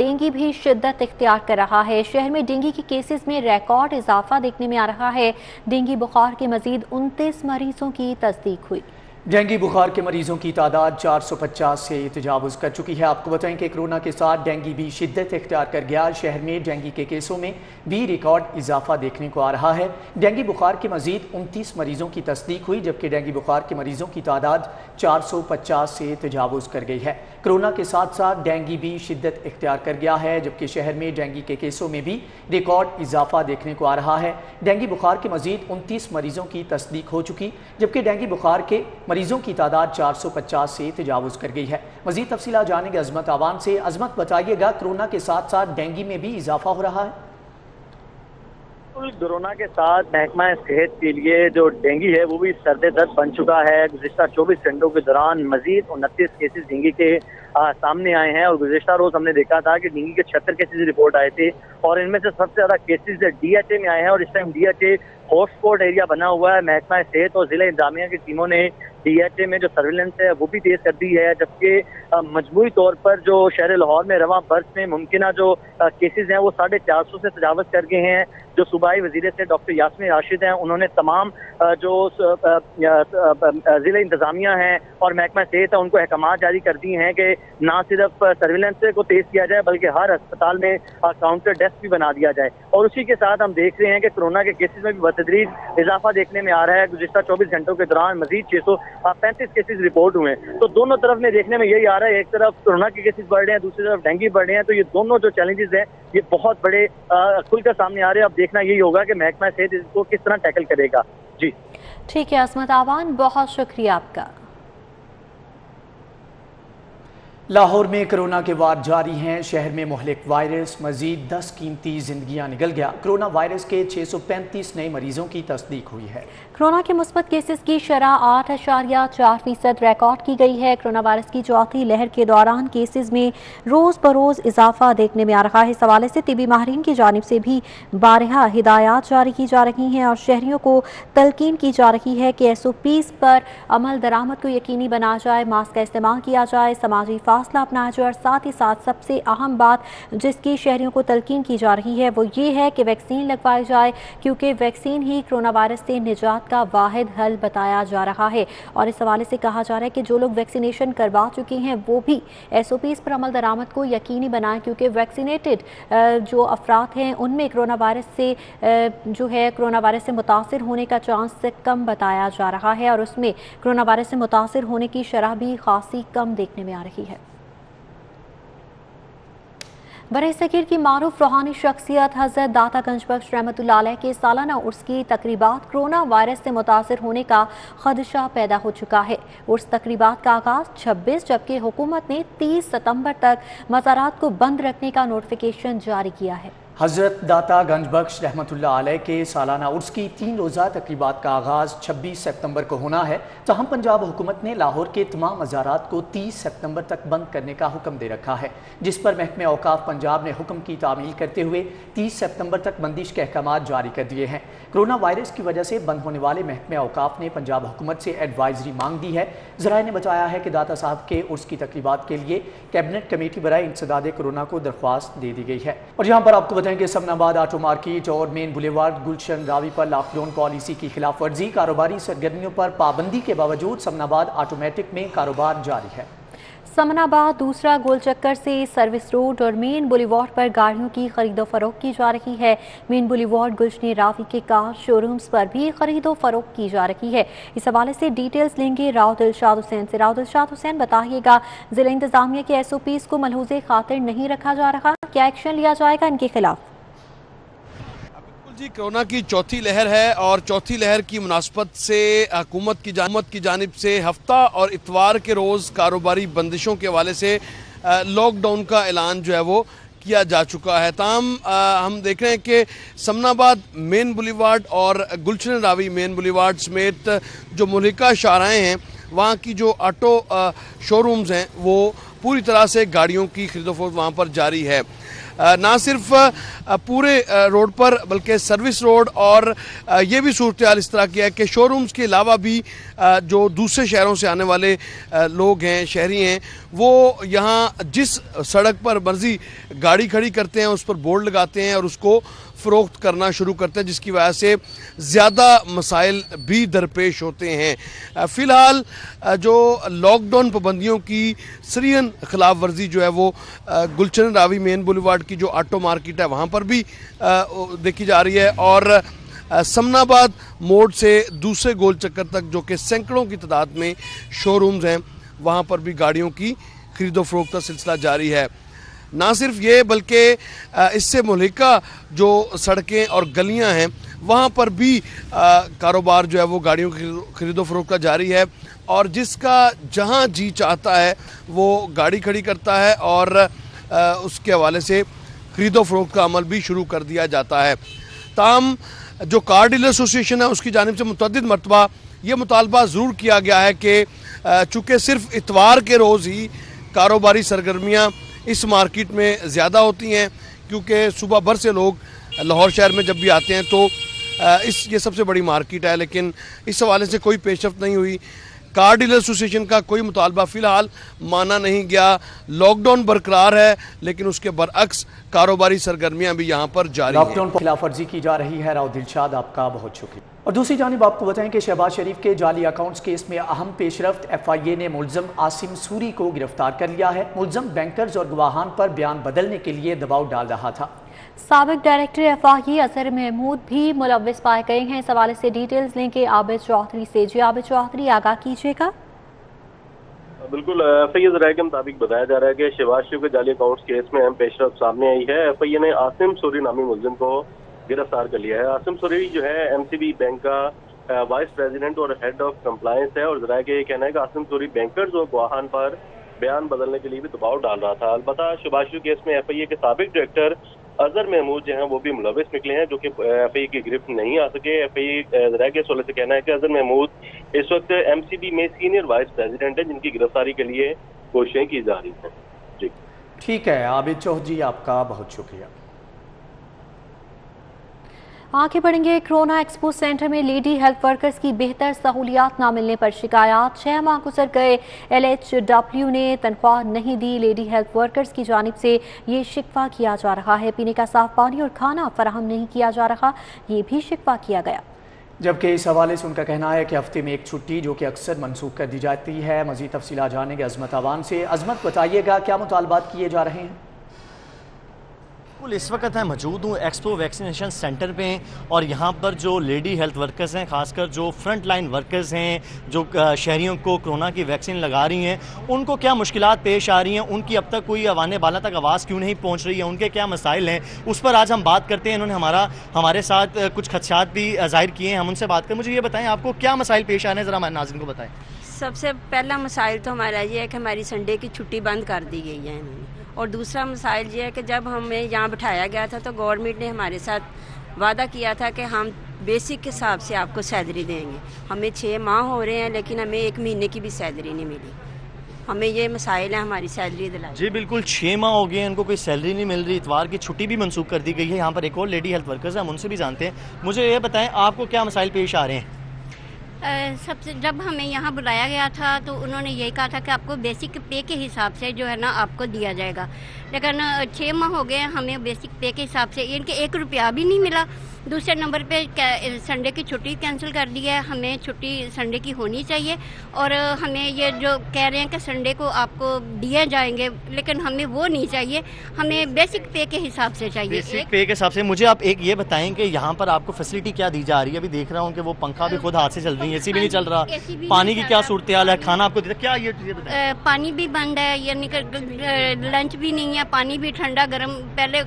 Dengue भी शिद्दत इख्तियार कर रहा है। शहर में डेंगू के केसेस में रिकॉर्ड इजाफा देखने में आ रहा है। डेंगू बुखार के मजीद 29 मरीजों की तस्दीक हुई। डेंगू बुखार के मरीजों की तादाद 450 से तजावुज़ कर चुकी है। आपको बताएं कि कोरोना के साथ डेंगू भी शिद्दत इख्तियार कर गया। शहर में डेंगू के केसों में भी रिकॉर्ड इजाफा देखने को आ रहा है। डेंगू बुखार के मजीद 29 मरीजों की तस्दीक हुई, जबकि डेंगू बुखार के मरीजों की तादाद 450 से तजावुज़ कर गई है। कोरोना के साथ साथ डेंगू भी शिद्दत इख्तियार कर गया है, जबकि शहर में डेंगू के केसों में भी रिकॉर्ड इजाफा देखने को आ रहा है। डेंगू बुखार के मजीद 29 मरीजों की तस्दीक हो चुकी, जबकि डेंगू बुखार के मरीजों की तादाद 450 से तजावुज़ कर गई है। मज़ीद तफसीलात जानेंगे अजमत आवान से। अजमत, बताइएगा, कोरोना के साथ साथ डेंगू में भी इजाफा हो रहा है? कोरोना के साथ महकमा सेहत के लिए जो डेंगू है वो भी सर्द दर्द बन चुका है। गुज़िश्ता 24 घंटों के दौरान मजीद 29 केसेस डेंगू के सामने आए हैं और गुज़िश्ता रोज हमने देखा था कि डेंगू के 76 केसेस रिपोर्ट आए थे और इनमें से सबसे ज्यादा केसेस DHA में आए हैं और इस टाइम DHA हॉटस्पॉट एरिया बना हुआ है। महकमा सेहत और जिला इंतजामिया की टीमों ने DHA में जो सर्विलेंस है वो भी तेज कर दी है, जबकि मजमूई तौर पर जो शहर लाहौर में रवां बर्स में मुमकिन जो केसेस हैं वो 450 से तजावज़ कर गए हैं। जो सूबाई वज़ीर से डॉक्टर यास्मीन राशिद हैं, उन्होंने तमाम जो जिला इंतजामिया हैं और महकमा सेहत है उनको अहकाम जारी कर दिए हैं कि ना सिर्फ सर्विलेंस को तेज किया जाए बल्कि हर अस्पताल में काउंटर डेस्क भी बना दिया जाए। और उसी के साथ हम देख रहे हैं कि कोरोना के केसेस में भी बतदरीज इजाफा देखने में आ रहा है। गुज़िश्ता 24 घंटों के दौरान मजीद 635 केसेस रिपोर्ट हुए हैं। तो दोनों तरफ में देखने में यही आ रहा है, एक तरफ कोरोना के केसेस बढ़ रहे हैं, दूसरी तरफ डेंगू बढ़ रहे हैं। तो ये दोनों जो चैलेंजेस हैं ये बहुत बड़े खुलकर सामने आ रहे हैं। अब देखना यही होगा कि महकमा सेहत इसको किस तरह टैकल करेगा। जी ठीक है अजमत आवान, बहुत शुक्रिया आपका। लाहौर में कोरोना के वार जारी हैं। शहर में मुहलिक वायरस मजीद 10 कीमती जिंदगियां निगल गया। कोरोना वायरस के 635 नए मरीजों की तस्दीक हुई है। कोरोना के मुस्बत केसेस की शरह 8.4% रिकॉर्ड की गई है। कोरोना वायरस की चौथी लहर के दौरान केसेस में रोज बरोज इजाफा देखने में आ रहा है। इस हवाले से तिबी माहिरीन की जानिब से भी बारहा हिदायत जारी की जा रही हैं और शहरियों को तलकीन की जा रही है कि SOPs पर अमल दरामद को यकीनी बनाया जाए, मास्क का इस्तेमाल किया जाए, समाजी फासला अपनाया जाए और साथ ही साथ सबसे अहम बात जिसकी शहरियों को तलकीन की जा रही है वो ये है कि वैक्सीन लगवाई जाए, क्योंकि वैक्सीन ही कोरोना वायरस से निजात का वाहिद हल बताया जा रहा है। और इस हवाले से कहा जा रहा है कि जो लोग वैक्सीनेशन करवा चुके हैं वो भी SOPs पर अमल दरामद को यकीनी बनाएं, क्योंकि वैक्सीनेटेड जो अफराद हैं उनमें कोरोना वायरस से कोरोना वायरस से मुतासिर होने का चांस कम बताया जा रहा है और उसमें कोरोना वायरस से मुतासिर होने की शरह भी खासी कम देखने में आ रही है। बरसगीर की मारूफ रूहानी शख्सियत हज़रत दाता गंजबख्श रहमतुल्लाह अलैह के सालाना उर्स की तकरीबात कोरोना वायरस से मुतासिर होने का खदशा पैदा हो चुका है। उर्स तकरीबात का आगाज 26 जबकि हुकूमत ने 30 सितंबर तक मज़ारात को बंद रखने का नोटिफिकेशन जारी किया है। हज़रत दाता गंजबख्श रहमतुल्लाह अलैह के सालाना उर्स की 3 रोज़ा तकरीबात का आगाज़ 26 सितंबर को होना है। तहम पंजाब हुकूमत ने लाहौर के तमाम मज़ारात को 30 सितंबर तक बंद करने का हुक्म दे रखा है, जिस पर महकमे औकाफ पंजाब ने हुक्म की तामील करते हुए 30 सितंबर तक बंदिश के अहकाम जारी कर दिए हैं। कोरोना वायरस की वजह से बंद होने वाले महकमे औकाफ ने पंजाब हुकूमत से एडवाइजरी मांग दी है। ज़राए ने बताया है कि दाता साहब के उर्स की तकरीबात के लिए कैबिनेट कमेटी बराए इंसदाद कोरोना को दरख्वास्त दे दी गई है। और यहाँ पर आपको बताएं कि समनाबाद ऑटो मार्केट और मेन बुलेवार्ड गुलशन रावी पर लॉकडाउन पॉलिसी की खिलाफ वर्जी, कारोबारी सरगर्मियों पर पाबंदी के बावजूद समनाबाद ऑटोमेटिक में कारोबार जारी है। समनाबाद दूसरा गोल चक्कर से सर्विस रोड और मेन बुलेवार्ड पर गाड़ियों की खरीदो फरोख्त की जा रही है। मेन बुलेवार्ड गुलशन रावी के कार शोरूम्स पर भी खरीदो फरोख्त की जा रही है। इस हवाले से डिटेल्स लेंगे राव दिलशाद हुसैन से। राव दिलशाद हुसैन, बताइएगा, जिला इंतजामिया के SOPs को मलहूज़े खातिर नहीं रखा जा रहा, क्या एक्शन लिया जाएगा इनके खिलाफ? जी, कोरोना की चौथी लहर है और चौथी लहर की मुनासबत से हुकूमत की जानिब से हफ्ता और इतवार के रोज़ कारोबारी बंदिशों के हवाले से लॉकडाउन का ऐलान जो है वो किया जा चुका है। ताहम हम देख रहे हैं कि समनाबाद मेन बुलेवार्ड और गुलशन रावी मेन बुलेवार्ड समेत जो मुल्हिका शाहराएँ हैं वहाँ की जो ऑटो शोरूम्स हैं वो पूरी तरह से गाड़ियों की खरीदोफरोख्त वहाँ पर जारी है। ना सिर्फ पूरे रोड पर बल्कि सर्विस रोड और ये भी सूरत हाल इस तरह की है कि शोरूम्स के अलावा भी जो दूसरे शहरों से आने वाले लोग हैं, शहरी हैं, वो यहाँ जिस सड़क पर मर्जी गाड़ी खड़ी करते हैं उस पर बोर्ड लगाते हैं और उसको फ़रोख्त करना शुरू करते हैं, जिसकी वजह से ज़्यादा मसाइल भी दरपेश होते हैं। फ़िलहाल जो लॉकडाउन पाबंदियों की सरीहन खिलाफ वर्जी जो है वो गुलशन रावी मेन बुलेवार्ड की जो ऑटो मार्केट है वहाँ पर भी देखी जा रही है और समनाबाद मोड़ से दूसरे गोल चक्कर तक जो कि सैकड़ों की तादाद में शोरूम्स हैं वहाँ पर भी गाड़ियों की खरीदो फरोख्त का सिलसिला जारी है। ना सिर्फ ये बल्कि इससे मुल्हिका जो सड़कें और गलियां हैं वहाँ पर भी कारोबार जो है वो गाड़ियों की खरीदो फरोख्त का जारी है और जिसका जहाँ जी चाहता है वो गाड़ी खड़ी करता है और उसके हवाले से खरीदो फरोख्त का अमल भी शुरू कर दिया जाता है। ताहम जो कार डीलर एसोसिएशन है उसकी जानिब से मुतअद्दिद मरतबा ये मुतालबा ज़रूर किया गया है कि चूँकि सिर्फ इतवार के रोज़ ही कारोबारी सरगर्मियाँ इस मार्केट में ज़्यादा होती हैं, क्योंकि सुबह भर से लोग लाहौर शहर में जब भी आते हैं तो ये सबसे बड़ी मार्केट है, लेकिन इस हवाले से कोई पेशरफ्त नहीं हुई। कार डीलर एसोसिएशन का कोई मुतालबा फ़िलहाल माना नहीं गया। लॉकडाउन बरकरार है लेकिन उसके बरअक्स कारोबारी सरगर्मियाँ भी यहाँ पर जारी हैं। लॉकडाउन पर खिलाफ वर्जी की जा रही है। राव दिलशाद, आपका बहुत शुक्रिया। और दूसरी जानिब आपको बताएं कि शहबाज शरीफ के जाली अकाउंट्स केस में अहम पेशरफ्त FIA ने मुल्ज़म आसिम सूरी को गिरफ्तार कर लिया है। मुल्ज़म बैंकर्स और गवाहान पर बयान बदलने के लिए दबाव डाल रहा था। साबिक डायरेक्टर FIA अजहर महमूद भी मुलव्विस पाए गए हैं। इस हवाले से डिटेल्स लेंगे आबिद चौधरी से। जी आबिद चौधरी, आगाह कीजिएगा। बिल्कुल, FIA ज़राए के मुताबिक बताया जा रहा है कि शहबाज शरीफ के जाली अकाउंट्स केस में अहम पेशरफ्त सामने आई है। FIA ने आसिम सूरी नामी मुल्ज़िम को गिरफ्तार कर लिया है। आसिम सूरी जो है MCB बैंक का वाइस प्रेसिडेंट और हेड ऑफ कंप्लायंस है और ज़राए का ये कहना है कि आसिम सूरी बैंकर्स और गवाहान पर बयान बदलने के लिए भी दबाव डाल रहा था। अलबत्ता शहबाज शरीफ केस में FIA के साबिक डायरेक्टर अजहर महमूद जो हैं वो भी मुलव्विस निकले हैं, जो कि FIA की गिरफ्त नहीं आ सके। FIA ज़राए के हवाले से कहना है कि अजहर महमूद इस वक्त MCB में सीनियर वाइस प्रेसिडेंट है, जिनकी गिरफ्तारी के लिए कोशिशें की जा रही हैं। जी ठीक है आबिद चौधरी, आपका बहुत शुक्रिया। आगे बढ़ेंगे। कोरोना एक्सपो सेंटर में लेडी हेल्थ वर्कर्स की बेहतर सहूलियात न मिलने पर शिकायत। 6 माह गुजर गए, LHW ने तनख्वाह नहीं दी। लेडी हेल्थ वर्कर्स की जानिब से ये शिकवा किया जा रहा है। पीने का साफ पानी और खाना फराहम नहीं किया जा रहा, ये भी शिकवा किया गया। जबकि इस हवाले से उनका कहना है कि हफ्ते में एक छुट्टी जो कि अक्सर मनसूख कर दी जाती है। मज़ीद तफसीलात जानेंगे अजमत आवान से। अजमत, बताइएगा क्या मुतालबात किए जा रहे हैं? इस वक्त मैं मौजूद हूँ एक्सपो वैक्सीनेशन सेंटर पे और यहाँ पर जो लेडी हेल्थ वर्कर्स हैं, खासकर जो फ्रंट लाइन वर्कर्स हैं, जो शहरियों को कोरोना की वैक्सीन लगा रही हैं, उनको क्या मुश्किलात पेश आ रही हैं, उनकी अब तक कोई आवाने बाला तक आवाज़ क्यों नहीं पहुँच रही है, उनके क्या मसाइल हैं, उस पर आज हम बात करते हैं। इन्होंने हमारे साथ कुछ खदशात भी ज़ाहिर किए हैं। हम उनसे बात करें। मुझे ये बताएं, आपको क्या मसाइल पेश आ रहे हैं, ज़रा हमारे नाज़रीन को बताएं। सबसे पहला मसाइल तो हमारा ये है कि हमारी संडे की छुट्टी बंद कर दी गई है इन्होंने, और दूसरा मसाइल ये है कि जब हमें यहाँ बिठाया गया था तो गवर्नमेंट ने हमारे साथ वादा किया था कि हम बेसिक के हिसाब से आपको सैलरी देंगे। हमें 6 माह हो रहे हैं लेकिन हमें 1 महीने की भी सैलरी नहीं मिली। हमें ये मसाइल है हमारी सैलरी दिलाई। जी बिल्कुल, 6 माह हो गए हैं, उनको कोई सैलरी नहीं मिल रही। इतवार की छुट्टी भी मनसूख कर दी गई है। यहाँ पर एक और लेडी हेल्थ वर्कर्स हैं, हम उनसे भी जानते हैं। मुझे ये बताएं, आपको क्या मसाइल पेश आ रहे हैं? सबसे जब हमें यहाँ बुलाया गया था तो उन्होंने यही कहा था कि आपको बेसिक पे के हिसाब से जो है ना आपको दिया जाएगा, लेकिन 6 माह हो गए हमें बेसिक पे के हिसाब से इनके 1 रुपया भी नहीं मिला। दूसरे नंबर पे संडे की छुट्टी कैंसिल कर दी है। हमें छुट्टी संडे की होनी चाहिए और हमें ये जो कह रहे हैं कि संडे को आपको दिए जाएंगे, लेकिन हमें वो नहीं चाहिए, हमें बेसिक पे के हिसाब से चाहिए। बेसिक पे के हिसाब से। मुझे आप एक ये बताएं कि यहाँ पर आपको फैसिलिटी क्या दी जा रही है? अभी देख रहा हूँ कि वो पंखा भी खुद हाथ से चल रही है, AC भी नहीं चल रहा, पानी की क्या सूरत हाल है, खाना आपको क्या ये बताएं? पानी भी बंद है, यानी कि लंच भी नहीं है, पानी भी ठंडा गर्म पहले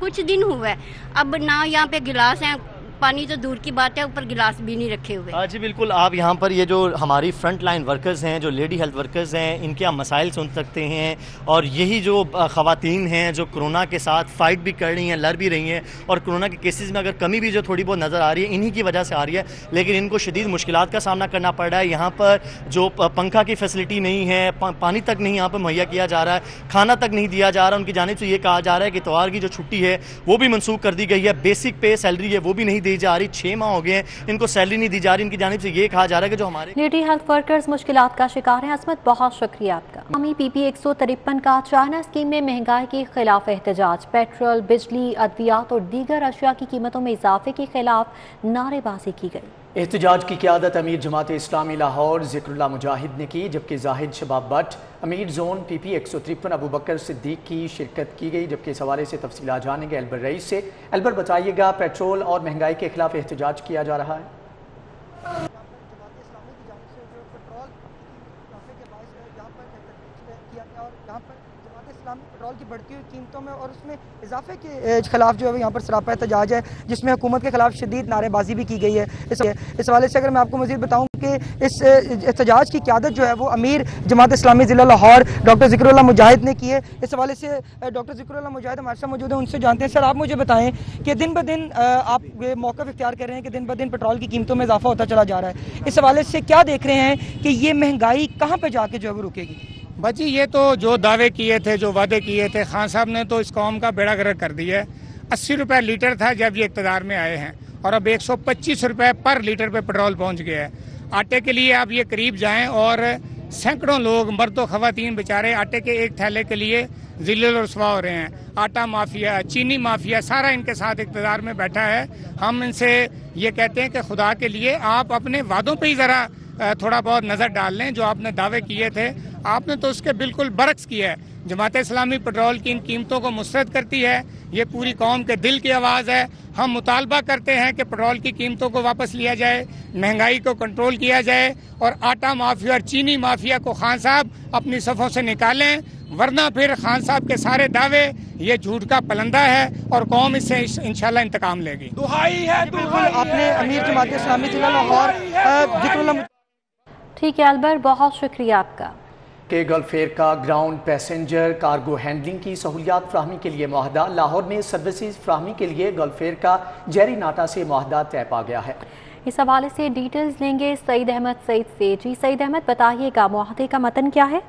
कुछ दिन हुआ है। अब ना यहाँ पे गिलास हैं, पानी तो दूर की बात है, ऊपर गिलास भी नहीं रखे हुए। जी बिल्कुल, आप यहाँ पर ये जो हमारी फ्रंट लाइन वर्कर्स हैं, जो लेडी हेल्थ वर्कर्स हैं, इनके आप मसाइल सुन सकते हैं। और यही जो ख़वातीन हैं जो कोरोना के साथ फ़ाइट भी कर रही हैं, लड़ भी रही हैं, और कोरोना के केसेस में अगर कमी भी जो थोड़ी बहुत नज़र आ रही है इन्हीं की वजह से आ रही है, लेकिन इनको शदीद मुश्किलात का सामना करना पड़ रहा है। यहाँ पर जो पंखा की फैसिलिटी नहीं है, पानी तक नहीं यहाँ पर मुहैया किया जा रहा है, खाना तक नहीं दिया जा रहा। उनकी जानिब से ये कहा जा रहा है कि इतवार की जो छुट्टी है वो भी मनसूख कर दी गई है। बेसिक पे सैलरी है वो भी नहीं दी जा रही, 6 माह हो गए हैं इनको सैलरी नहीं दी जा रही। इनकी जानिब से ये कहा जा रहा है कि जो हमारे लेडी हेल्थ वर्कर्स मुश्किलात का शिकार हैं। असमत, बहुत शुक्रिया आपका। हमी PP 153 का चाइना स्कीम में महंगाई के खिलाफ एहतजाज, पेट्रोल, बिजली, अद्वियात और दीगर अशिया की कीमतों में इजाफे के खिलाफ नारेबाजी की गई। एहतजाज की क़यादत अमीर जमात इस्लामी लाहौर ज़िक्रुल्लाह मुजाहिद ने की, जबकि जाहिद शबाब भट्ट, अमीर जोन PP 153 अबू बकर सिद्दीक की शिरकत की गई। जबकि इस हवाले से तफसीलात जानेंगे एल्बर रईस से। एल्बर, बताइएगा, पेट्रोल और महंगाई के खिलाफ एहतजाज किया जा रहा है। पेट्रोल की बढ़ती हुई कीमतों में और उसमें इजाफे के खिलाफ जो है यहाँ पर सरापा एहतजाज है, जिसमें हुकूमत के खिलाफ शदीद नारेबाजी भी की गई है। इस हवाले से अगर मैं आपको मज़ीद बताऊँ कि इस एहतजाज की क़यादत जो है वो अमीर जमात इस्लामी ज़िला लाहौर डॉक्टर ज़िक्रुल्लाह मुजाहिद ने की है। इस हवाले से डॉक्टर ज़िक्रुल्लाह मुजाहिद हमारे साथ मौजूद है, उनसे जानते हैं। सर, आप मुझे बताएं कि दिन ब दिन आप मौक़िफ़ इख्तियार कर रहे हैं कि दिन ब दिन पेट्रोल की कीमतों में इजाफा होता चला जा रहा है, इस हवाले से क्या देख रहे हैं कि ये महंगाई कहाँ पर जाके जो है वो रुकेगी? भाजी, ये तो जो दावे किए थे, जो वादे किए थे, खान साहब ने तो इस कौम का बेड़ा गर्क कर दिया है। 80 रुपये लीटर था जब ये इक़्तिदार में आए हैं, और अब 125 रुपये पर लीटर पे पेट्रोल पहुंच गया है। आटे के लिए आप ये करीब जाएं और सैकड़ों लोग, मर्द व ख़वातीन बेचारे आटे के एक थैले के लिए ज़िल्लत रुस्वा हो रहे हैं। आटा माफिया, चीनी माफिया, सारा इनके साथ इक़्तिदार में बैठा है। हम इनसे ये कहते हैं कि खुदा के लिए आप अपने वादों पर ही ज़रा थोड़ा बहुत नज़र डाल लें। जो आपने दावे किए थे, आपने तो उसके बिल्कुल बरक्स किया है। जमात इस्लामी पेट्रोल की इन कीमतों को मुस्तरद करती है। ये पूरी कौम के दिल की आवाज़ है। हम मुतालबा करते हैं कि पेट्रोल की कीमतों को वापस लिया जाए, महंगाई को कंट्रोल किया जाए, और आटा माफिया और चीनी माफिया को खान साहब अपनी सफ़ों से निकालें, वरना फिर खान साहब के सारे दावे ये झूठ का पलंदा है और कौम इससे इंशाल्लाह इंतकाम लेगी। दुहाई है, आपने अमीर जमात इस्लामी ज़िला लाहौर। ठीक है अल्बर, बहुत शुक्रिया आपका। के गल्फ फेयर का ग्राउंड पैसेंजर कार्गो हैंडलिंग की सहूलियात फ्राहमी के लिए मुआहदा। लाहौर में सर्विसेज फ्राहमी के लिए गल्फ फेयर का जेरी नाटा से मुआहदा तय पा गया है। इस हवाले से डिटेल्स लेंगे सईद अहमद सईद से। जी सईद अहमद, बताइएगा मुआहदे का मतन क्या है?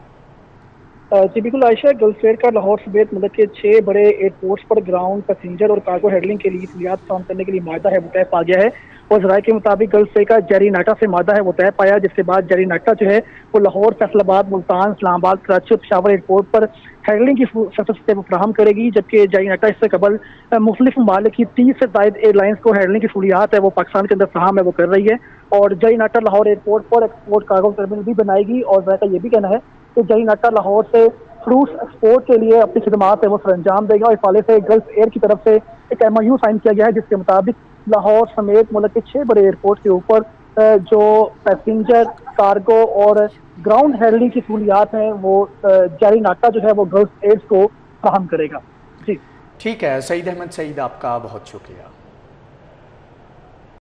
जी बिल्कुल आयशा, गल्फ फेयर का लाहौर समेत मुल्क के 6 बड़े एयरपोर्ट्स पर ग्राउंड पैसेंजर और कार्गो हैंडलिंग के लिए सहूलियात फराहम करने के लिए मुआहदा है वो तय पा गया है। और ज़राए के मुताबिक गल्फ फेयर का जेरी नाटा से मुआहदा है वो तय पाया, जिसके बाद जेरी नाटा जो है वो लाहौर, फैसलाबाद, मुल्तान, इस्लामाबाद, कराची और पेशावर एयरपोर्ट पर हैंडलिंग की सर्विस फराहम करेगी। जबकि जेरी नाटा इससे कबल मुख्तलिफ ममालिक की 30 से ज़ायद एयरलाइंस को हैंडलिंग की सहूलियात है वो पाकिस्तान के अंदर फराहम है वो कर रही है। और जेरी नाटा लाहौर एयरपोर्ट पर एक्सपोर्ट कार्गो टर्मिनल भी बनाएगी। और ज़राए का ये भी कहना है कि जेरी नाटा लाहौर से फ्रूट्स एक्सपोर्ट के लिए अपनी खिदमात है वो सरअंजाम देगा। और इस हवाले से गल्फ एयर की तरफ से एक MOU साइन किया गया है, जिसके मुताबिक लाहौर समेत मुल्क के 6 बड़े एयरपोर्ट के ऊपर जो पैसेंजर, कार्गो और ग्राउंड हैंडलिंग की सहूलियात हैं वो जेरी नाटा जो है वो गल्फ एयर को फराहम करेगा। जी ठीक है सईद अहमद सईद, आपका बहुत शुक्रिया।